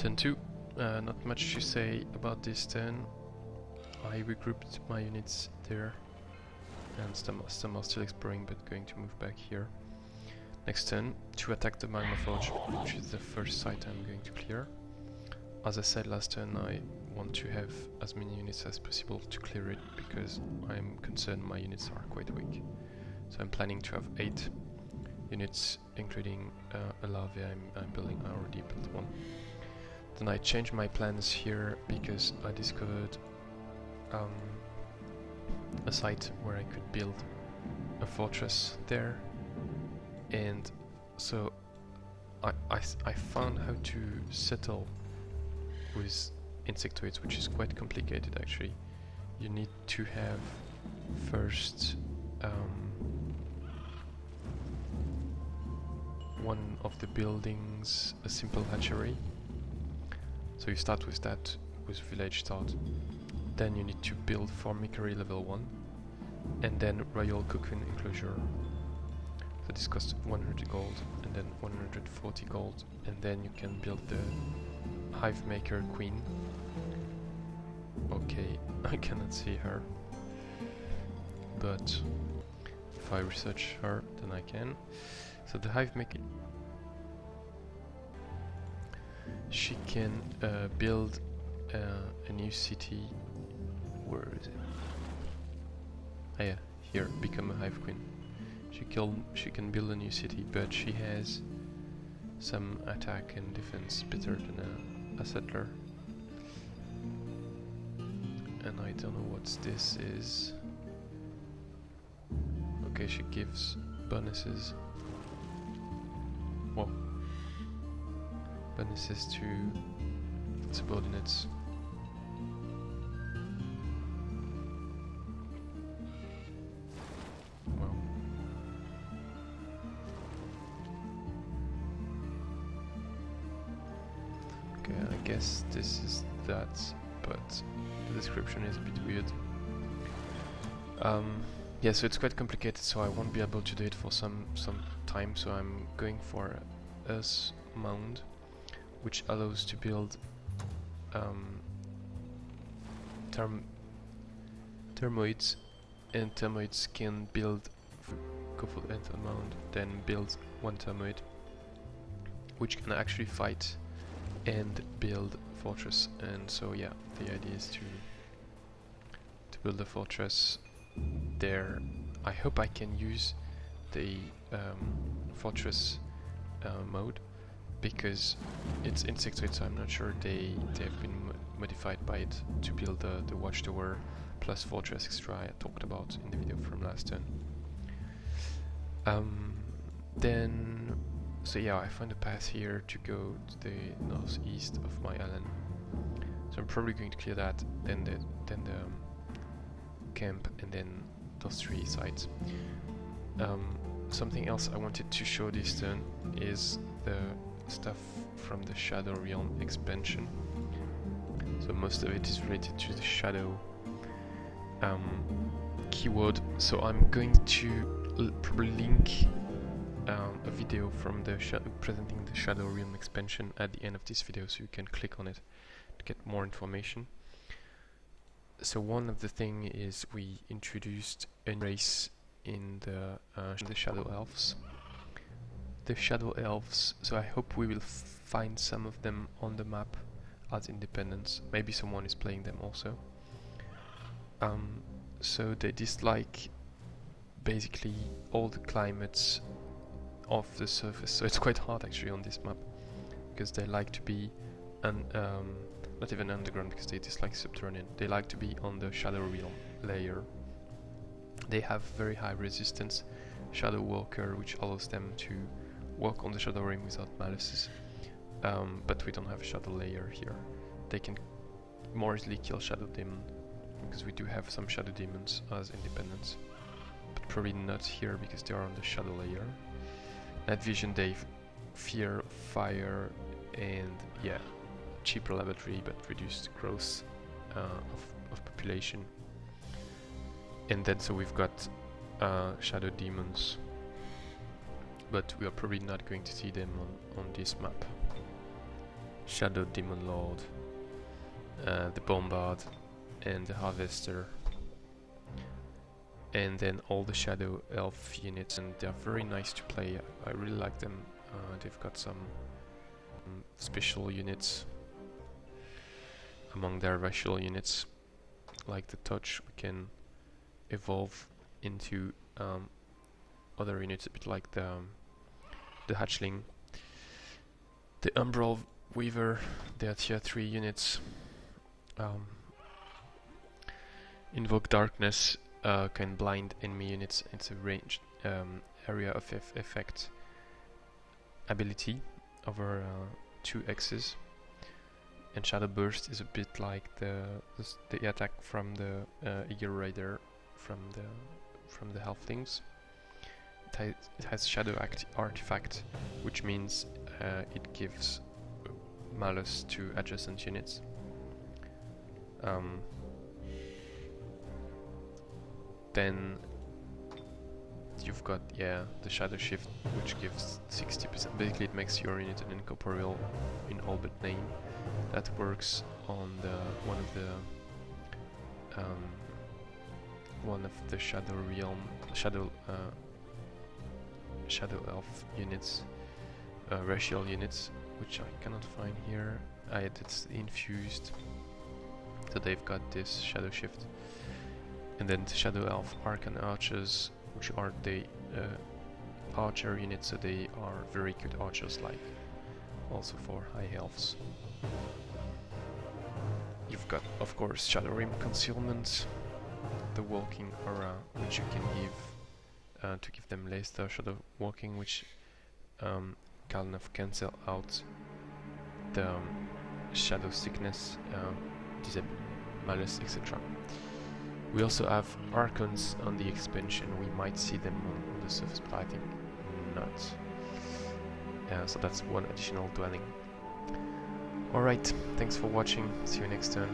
Turn 2, not much to say about this turn. I regrouped my units there, and some are still exploring but going to move back here. Next turn, to attack the Magma Forge, which is the first site I'm going to clear. As I said last turn, I want to have as many units as possible to clear it, because I'm concerned my units are quite weak. So I'm planning to have 8 units, including a Larvae I'm building. I already built one. Then I changed my plans here because I discovered a site where I could build a fortress there, and so I found how to settle with Insectoids, which is quite complicated actually. You need to have first one of the buildings a simple hatchery. So you start with that, with village start. Then you need to build Formicery level 1, and then Royal Cocoon Enclosure. So this costs 100 gold, and then 140 gold, and then you can build the Hive Maker Queen. Okay, I cannot see her, but if I research her, then I can. So the Hive Maker, she can build a new city. Where is it? Ah yeah, here, become a Hive Queen. She can build a new city, but she has some attack and defense better than a settler. And I don't know what this is. Okay, she gives bonuses. Well, bonuses to subordinates. Well, okay, I guess this is that, but the description is a bit weird. Yeah, so it's quite complicated, so I won't be able to do it for some time, so I'm going for Earth Mound, which allows to build Thermoids, and Thermoids can build, go for the Enter Mound, then build one Thermoid, which can actually fight and build fortress. And so yeah, the idea is to build a fortress there. I hope I can use the fortress mode, because it's Insectoid, so I'm not sure they have been modified by it to build the watchtower plus fortress extra I talked about in the video from last turn. Then, so yeah, I found a path here to go to the northeast of my island. So I'm probably going to clear that, then the camp, and then those 3 sites. Something else I wanted to show this turn is the stuff from the Shadow Realm expansion. So most of it is related to the Shadow keyword. So I'm going to probably link a video from the presenting the Shadow Realm expansion at the end of this video, so you can click on it to get more information. So one of the thing is we introduced a race in the Shadow Elves. The Shadow Elves, so I hope we will find some of them on the map as independents. Maybe someone is playing them also. So they dislike basically all the climates of the surface. So it's quite hard actually on this map, because they like to be not even underground, because they dislike subterranean. They like to be on the Shadow Realm layer. They have very high resistance Shadow Walker, which allows them to walk on the Shadow Ring without malices. But we don't have a Shadow Layer here. They can more easily kill Shadow Demon, because we do have some Shadow Demons as independents, but probably not here because they are on the Shadow Layer. Night Vision, they fear fire, and yeah, cheaper laboratory but reduced growth of population. And then so we've got Shadow Demons, but we are probably not going to see them on this map. Shadow Demon Lord, the Bombard, and the Harvester. And then all the Shadow Elf units, and they're very nice to play. I really like them. They've got some special units among their racial units, like the Touch. We can evolve into other units, a bit like the Hatchling. The Umbral Weaver, they are tier 3 units. Invoke Darkness can blind enemy units. It's a ranged area of effect ability over 2 X's. And Shadow Burst is a bit like the attack from the Eagle Raider from the Halflings. It has Shadow Artifact, which means it gives malus to adjacent units. Then you've got the Shadow Shift, which gives 60%. Basically, it makes your unit an incorporeal in all but name. That works on one of the Shadow Realm, Shadow Elf units, racial units, which I cannot find here. It's infused, so they've got this Shadow Shift. And then the Shadow Elf Archon Archers, which are the archer units, so they are very good archers, like also for High Elves. You've got, of course, Shadow Rim Concealment, the Walking Aura, which you can give to give them Leicester Shadow Walking, which kind of cancel out the Shadow Sickness, Malus, etc. We also have Archons on the expansion. We might see them on the surface, but I think not. So that's one additional dwelling. Alright, thanks for watching. See you next turn.